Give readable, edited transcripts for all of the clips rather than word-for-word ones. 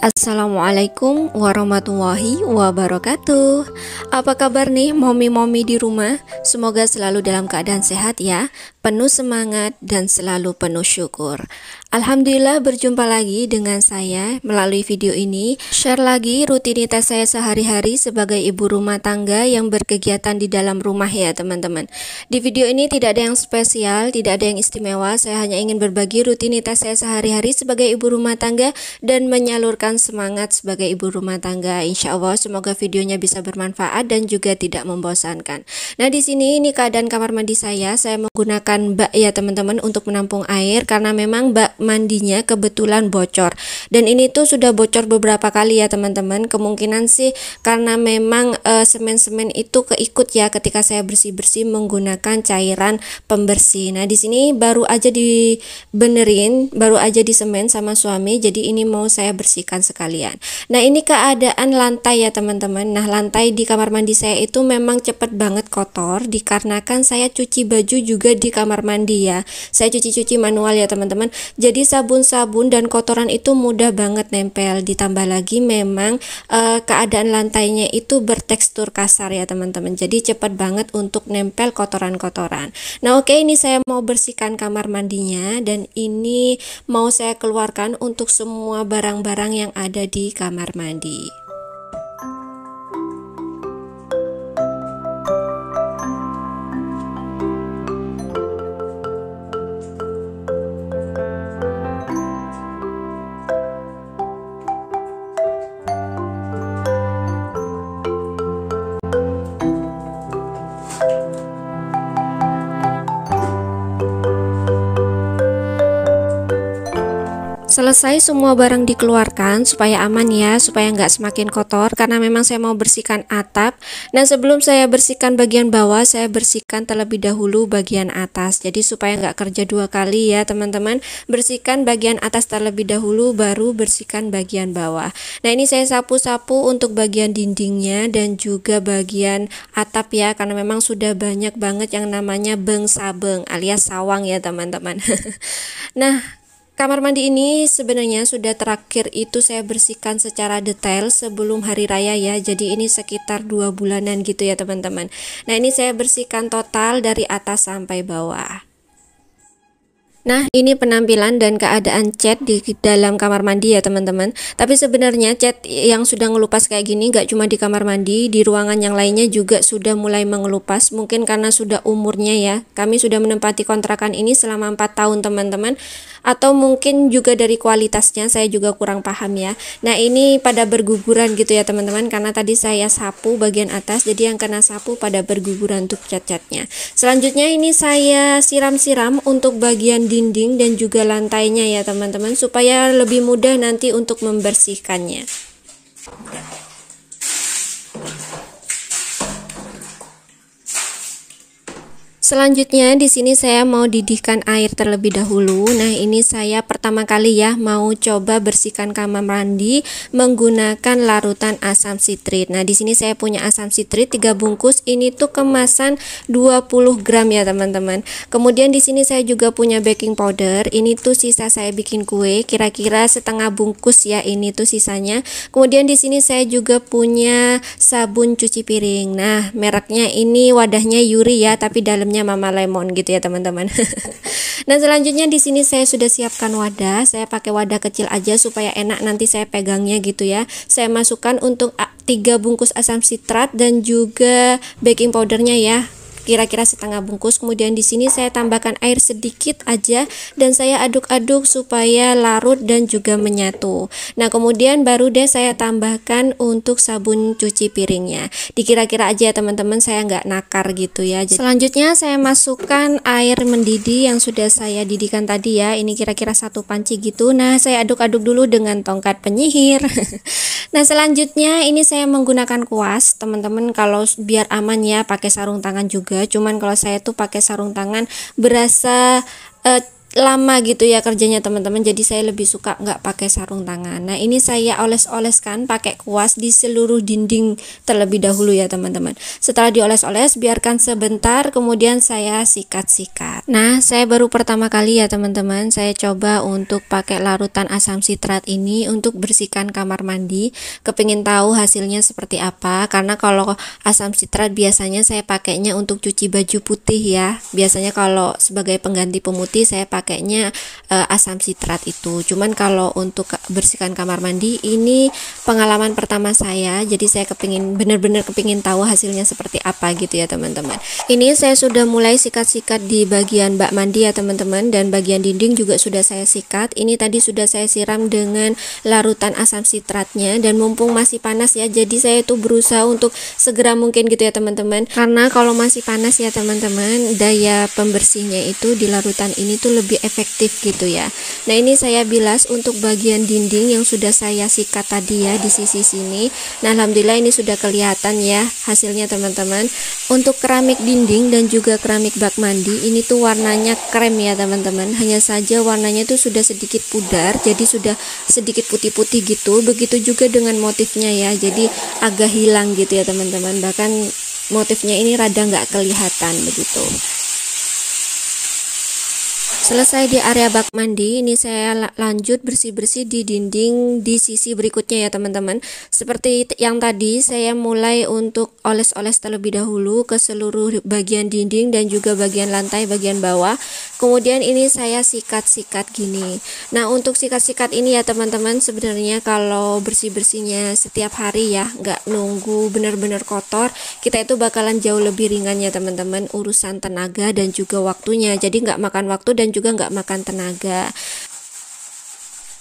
Assalamualaikum warahmatullahi wabarakatuh. Apa kabar nih momi-momi di rumah? Semoga selalu dalam keadaan sehat ya, penuh semangat dan selalu penuh syukur. Alhamdulillah berjumpa lagi dengan saya melalui video ini. Share lagi rutinitas saya sehari-hari sebagai ibu rumah tangga yang berkegiatan di dalam rumah ya teman-teman. Di video ini tidak ada yang spesial, tidak ada yang istimewa. Saya hanya ingin berbagi rutinitas saya sehari-hari sebagai ibu rumah tangga dan menyalurkan semangat sebagai ibu rumah tangga. Insya Allah semoga videonya bisa bermanfaat dan juga tidak membosankan. Nah di sini ini keadaan kamar mandi saya menggunakan bak ya teman-teman untuk menampung air karena memang bak mandinya kebetulan bocor dan ini tuh sudah bocor beberapa kali ya teman-teman. Kemungkinan sih karena memang semen-semen itu keikut ya ketika saya bersih-bersih menggunakan cairan pembersih. Nah di sini baru aja dibenerin, baru aja disemen sama suami, jadi ini mau saya bersihkan sekalian. Nah ini keadaan lantai ya teman-teman. Nah lantai di kamar mandi saya itu memang cepet banget kotor dikarenakan saya cuci baju juga di kamar mandi ya. Saya cuci manual ya teman-teman. Jadi sabun-sabun dan kotoran itu mudah banget nempel. Ditambah lagi memang keadaan lantainya itu bertekstur kasar ya teman-teman. Jadi cepat banget untuk nempel kotoran-kotoran. Nah oke, ini saya mau bersihkan kamar mandinya dan ini mau saya keluarkan untuk semua barang-barang yang ada di kamar mandi. Selesai semua barang dikeluarkan supaya aman ya, supaya nggak semakin kotor karena memang saya mau bersihkan atap. Nah sebelum saya bersihkan bagian bawah, saya bersihkan terlebih dahulu bagian atas. Jadi supaya nggak kerja dua kali ya teman-teman, bersihkan bagian atas terlebih dahulu baru bersihkan bagian bawah. Nah ini saya sapu-sapu untuk bagian dindingnya dan juga bagian atap ya, karena memang sudah banyak banget yang namanya beng-sabeng alias sawang ya teman-teman. Nah kamar mandi ini sebenarnya sudah terakhir itu saya bersihkan secara detail sebelum hari raya ya. Jadi ini sekitar 2 bulanan gitu ya teman-teman. Nah ini saya bersihkan total dari atas sampai bawah. Nah ini penampilan dan keadaan cat di dalam kamar mandi ya teman-teman. Tapi sebenarnya cat yang sudah ngelupas kayak gini nggak cuma di kamar mandi, di ruangan yang lainnya juga sudah mulai mengelupas. Mungkin karena sudah umurnya ya. Kami sudah menempati kontrakan ini selama 4 tahun teman-teman. Atau mungkin juga dari kualitasnya saya juga kurang paham ya. Nah ini pada berguguran gitu ya teman-teman, karena tadi saya sapu bagian atas, jadi yang kena sapu pada berguguran untuk cat-catnya. Selanjutnya ini saya siram-siram untuk bagian dinding dan juga lantainya ya teman-teman, supaya lebih mudah nanti untuk membersihkannya. Selanjutnya di sini saya mau didihkan air terlebih dahulu. Nah, ini saya pertama kali ya mau coba bersihkan kamar mandi menggunakan larutan asam sitrit. Nah, di sini saya punya asam sitrit 3 bungkus. Ini tuh kemasan 20 gram ya, teman-teman. Kemudian di sini saya juga punya baking powder. Ini tuh sisa saya bikin kue, kira-kira setengah bungkus ya ini tuh sisanya. Kemudian di sini saya juga punya sabun cuci piring. Nah, mereknya ini wadahnya Yuri ya, tapi dalamnya Mama Lemon gitu ya teman-teman. Nah selanjutnya di sini saya sudah siapkan wadah. Saya pakai wadah kecil aja supaya enak nanti saya pegangnya gitu ya. Saya masukkan untuk 3 bungkus asam sitrat dan juga baking powdernya ya, kira-kira setengah bungkus. Kemudian di sini saya tambahkan air sedikit aja dan saya aduk-aduk supaya larut dan juga menyatu. Nah kemudian baru deh saya tambahkan untuk sabun cuci piringnya. Dikira-kira aja ya teman-teman, saya nggak nakar gitu ya. Selanjutnya saya masukkan air mendidih yang sudah saya didihkan tadi ya. Ini kira-kira 1 panci gitu. Nah saya aduk-aduk dulu dengan tongkat penyihir. Nah selanjutnya ini saya menggunakan kuas teman-teman. Kalau biar aman ya pakai sarung tangan juga. Cuman kalau saya tuh pakai sarung tangan berasa lama gitu ya kerjanya teman-teman, jadi saya lebih suka nggak pakai sarung tangan. Nah ini saya oles-oleskan pakai kuas di seluruh dinding terlebih dahulu ya teman-teman. Setelah dioles-oles biarkan sebentar, kemudian saya sikat-sikat. Nah saya baru pertama kali ya teman-teman, saya coba untuk pakai larutan asam sitrat ini untuk bersihkan kamar mandi. Kepingin tahu hasilnya seperti apa, karena kalau asam sitrat biasanya saya pakainya untuk cuci baju putih ya. Biasanya kalau sebagai pengganti pemutih saya pakainya asam sitrat itu. Cuman kalau untuk bersihkan kamar mandi ini pengalaman pertama saya, jadi saya benar-benar kepingin tahu hasilnya seperti apa gitu ya teman-teman. Ini saya sudah mulai sikat-sikat di bagian bak mandi ya teman-teman, dan bagian dinding juga sudah saya sikat. Ini tadi sudah saya siram dengan larutan asam sitratnya, dan mumpung masih panas ya, jadi saya itu berusaha untuk segera mungkin gitu ya teman-teman, karena kalau masih panas ya teman-teman, daya pembersihnya itu di larutan ini tuh lebih efektif gitu ya. Nah ini saya bilas untuk bagian dinding yang sudah saya sikat tadi ya di sisi sini. Nah alhamdulillah ini sudah kelihatan ya hasilnya teman-teman. Untuk keramik dinding dan juga keramik bak mandi ini tuh warnanya krem ya teman-teman, hanya saja warnanya tuh sudah sedikit pudar, jadi sudah sedikit putih-putih gitu. Begitu juga dengan motifnya ya, jadi agak hilang gitu ya teman-teman, bahkan motifnya ini rada nggak kelihatan begitu. Selesai di area bak mandi, ini saya lanjut bersih-bersih di dinding di sisi berikutnya ya teman-teman. Seperti yang tadi, saya mulai untuk oles-oles terlebih dahulu ke seluruh bagian dinding dan juga bagian lantai bagian bawah. Kemudian ini saya sikat-sikat gini. Nah untuk sikat-sikat ini ya teman-teman, sebenarnya kalau bersih-bersihnya setiap hari ya, nggak nunggu benar-benar kotor, kita itu bakalan jauh lebih ringan ya teman-teman, urusan tenaga dan juga waktunya. Jadi nggak makan waktu dan juga nggak makan tenaga.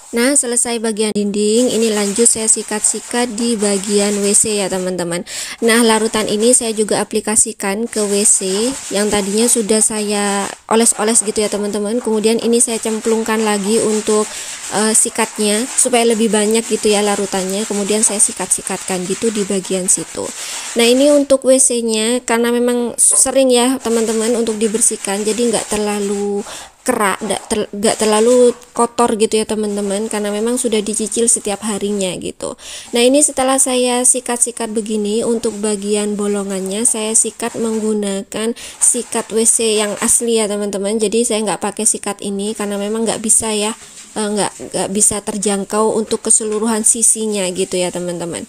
Nah selesai bagian dinding, ini lanjut saya sikat-sikat di bagian WC ya teman-teman. Nah larutan ini saya juga aplikasikan ke WC yang tadinya sudah saya oles-oles gitu ya teman-teman. Kemudian ini saya cemplungkan lagi untuk sikatnya supaya lebih banyak gitu ya larutannya. Kemudian saya sikat-sikatkan gitu di bagian situ. Nah ini untuk WC-nya karena memang sering ya teman-teman untuk dibersihkan, jadi nggak terlalu kerak, nggak terlalu kotor gitu ya teman-teman, karena memang sudah dicicil setiap harinya gitu. Nah ini setelah saya sikat-sikat begini, untuk bagian bolongannya saya sikat menggunakan sikat WC yang asli ya teman-teman. Jadi saya nggak pakai sikat ini karena memang nggak bisa ya, nggak bisa terjangkau untuk keseluruhan sisinya gitu ya teman-teman.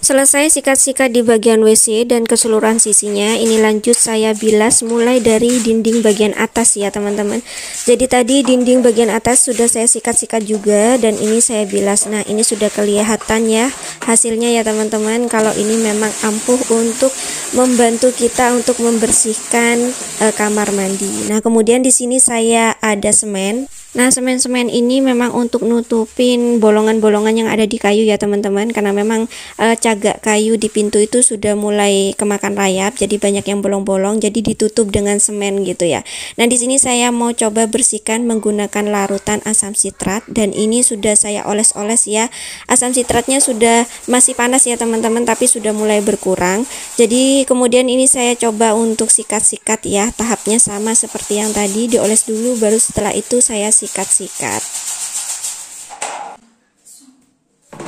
Selesai sikat-sikat di bagian WC dan keseluruhan sisinya, ini lanjut saya bilas mulai dari dinding bagian atas ya teman-teman. Jadi tadi dinding bagian atas sudah saya sikat-sikat juga dan ini saya bilas. Nah ini sudah kelihatan ya hasilnya ya teman-teman, kalau ini memang ampuh untuk membantu kita untuk membersihkan kamar mandi. Nah kemudian di sini saya ada semen. Nah semen-semen ini memang untuk nutupin bolongan-bolongan yang ada di kayu ya teman-teman, karena memang cagak kayu di pintu itu sudah mulai kemakan rayap, jadi banyak yang bolong-bolong, jadi ditutup dengan semen gitu ya. Nah di sini saya mau coba bersihkan menggunakan larutan asam sitrat, dan ini sudah saya oles-oles ya. Asam sitratnya sudah masih panas ya teman-teman, tapi sudah mulai berkurang. Jadi kemudian ini saya coba untuk sikat-sikat ya, tahapnya sama seperti yang tadi, dioles dulu baru setelah itu saya sikat-sikat.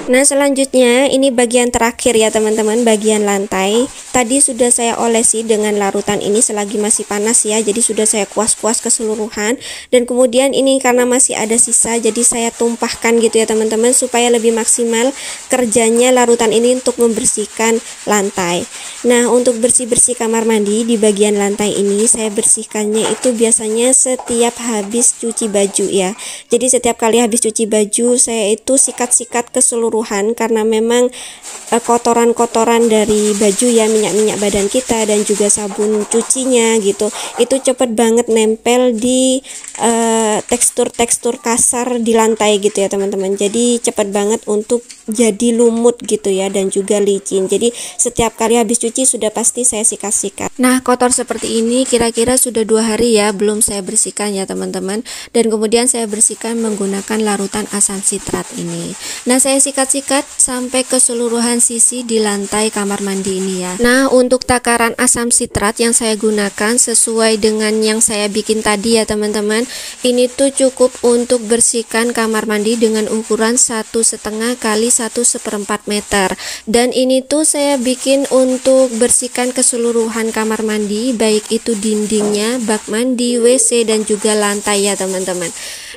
Nah selanjutnya ini bagian terakhir ya teman-teman, bagian lantai. Tadi sudah saya olesi dengan larutan ini selagi masih panas ya, jadi sudah saya kuas-kuas keseluruhan. Dan kemudian ini karena masih ada sisa, jadi saya tumpahkan gitu ya teman-teman, supaya lebih maksimal kerjanya larutan ini untuk membersihkan lantai. Nah untuk bersih-bersih kamar mandi di bagian lantai ini, saya bersihkannya itu biasanya setiap habis cuci baju ya. Jadi setiap kali habis cuci baju saya itu sikat-sikat keseluruhan, karena memang kotoran-kotoran dari baju ya, minyak-minyak badan kita dan juga sabun cucinya gitu, itu cepet banget nempel di tekstur-tekstur kasar di lantai gitu ya teman-teman. Jadi cepet banget untuk jadi lumut gitu ya, dan juga licin. Jadi setiap kali habis cuci sudah pasti saya sikat-sikat. Nah, kotor seperti ini kira-kira sudah 2 hari ya belum saya bersihkan ya teman-teman. Dan kemudian saya bersihkan menggunakan larutan asam sitrat ini. Nah, saya sikat-sikat sampai keseluruhan sisi di lantai kamar mandi ini ya. Nah, untuk takaran asam sitrat yang saya gunakan sesuai dengan yang saya bikin tadi ya teman-teman. Ini tuh cukup untuk bersihkan kamar mandi dengan ukuran 1,5 kali 1/4 meter, dan ini tuh saya bikin untuk bersihkan keseluruhan kamar mandi, baik itu dindingnya, bak mandi, WC, dan juga lantai ya teman-teman.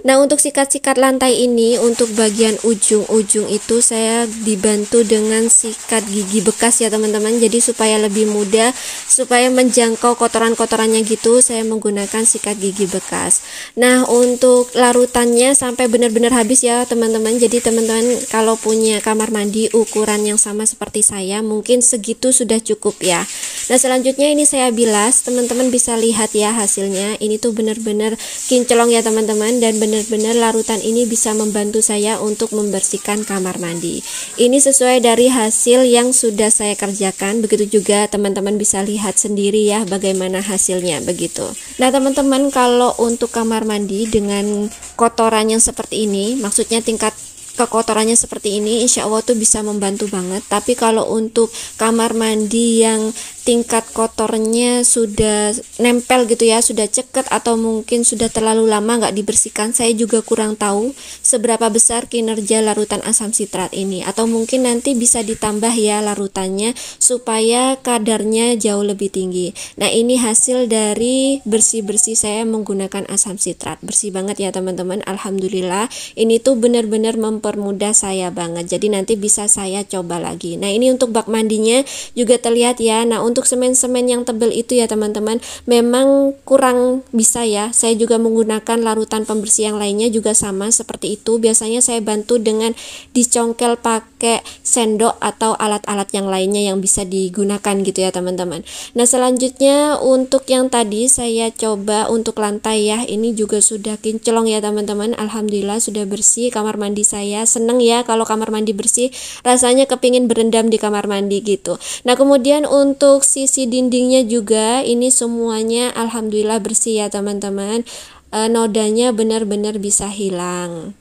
Nah, untuk sikat-sikat lantai ini untuk bagian ujung-ujung itu saya dibantu dengan sikat gigi bekas ya teman-teman. Jadi supaya lebih mudah, supaya menjangkau kotoran-kotorannya gitu, saya menggunakan sikat gigi bekas. Nah, untuk larutannya sampai benar-benar habis ya teman-teman. Jadi teman-teman kalau punya kamar mandi ukuran yang sama seperti saya, mungkin segitu sudah cukup ya. Nah, selanjutnya ini saya bilas, teman-teman bisa lihat ya hasilnya. Ini tuh benar-benar kinclong ya teman-teman, dan benar-benar larutan ini bisa membantu saya untuk membersihkan kamar mandi. Ini sesuai dari hasil yang sudah saya kerjakan. Begitu juga teman-teman bisa lihat sendiri ya bagaimana hasilnya begitu. Nah, teman-teman kalau untuk kamar mandi dengan kotoran yang seperti ini, maksudnya tingkat kekotorannya seperti ini, insya Allah tuh bisa membantu banget. Tapi kalau untuk kamar mandi yang tingkat kotornya sudah nempel gitu ya, sudah ceket atau mungkin sudah terlalu lama nggak dibersihkan, saya juga kurang tahu seberapa besar kinerja larutan asam sitrat ini, atau mungkin nanti bisa ditambah ya larutannya supaya kadarnya jauh lebih tinggi. Nah, ini hasil dari bersih-bersih saya menggunakan asam sitrat. Bersih banget ya teman-teman, alhamdulillah. Ini tuh benar-benar mempermudah saya banget, jadi nanti bisa saya coba lagi. Nah, ini untuk bak mandinya juga terlihat ya. Nah, untuk semen-semen yang tebal itu ya teman-teman, memang kurang bisa ya. Saya juga menggunakan larutan pembersih yang lainnya juga sama seperti itu. Biasanya saya bantu dengan dicongkel pakai sendok atau alat-alat yang lainnya yang bisa digunakan gitu ya teman-teman. Nah, selanjutnya untuk yang tadi saya coba untuk lantai ya, ini juga sudah kinclong ya teman-teman. Alhamdulillah sudah bersih kamar mandi saya. Seneng ya kalau kamar mandi bersih, rasanya kepingin berendam di kamar mandi gitu. Nah, kemudian untuk sisi dindingnya juga ini semuanya alhamdulillah bersih ya teman-teman. Nodanya benar-benar bisa hilang.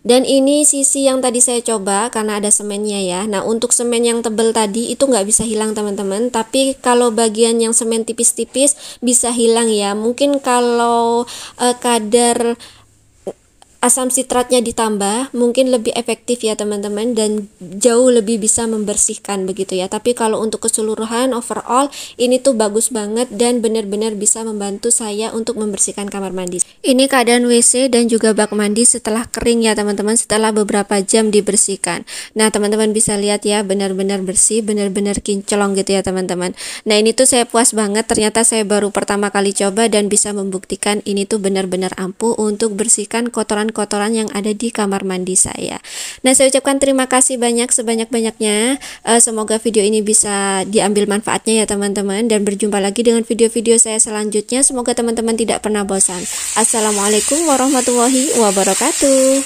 Dan ini sisi yang tadi saya coba karena ada semennya ya. Nah, untuk semen yang tebal tadi itu nggak bisa hilang teman-teman, tapi kalau bagian yang semen tipis-tipis bisa hilang ya. Mungkin kalau kadar asam sitratnya ditambah mungkin lebih efektif ya teman-teman, dan jauh lebih bisa membersihkan begitu ya. Tapi kalau untuk keseluruhan overall ini tuh bagus banget dan benar-benar bisa membantu saya untuk membersihkan kamar mandi. Ini keadaan WC dan juga bak mandi setelah kering ya teman-teman, setelah beberapa jam dibersihkan. Nah, teman-teman bisa lihat ya, benar-benar bersih, benar-benar kinclong gitu ya teman-teman. Nah, ini tuh saya puas banget, ternyata saya baru pertama kali coba dan bisa membuktikan ini tuh benar-benar ampuh untuk bersihkan kotoran yang ada di kamar mandi saya. Nah, saya ucapkan terima kasih banyak sebanyak-banyaknya. Semoga video ini bisa diambil manfaatnya ya teman-teman, dan berjumpa lagi dengan video-video saya selanjutnya. Semoga teman-teman tidak pernah bosan. Assalamualaikum warahmatullahi wabarakatuh.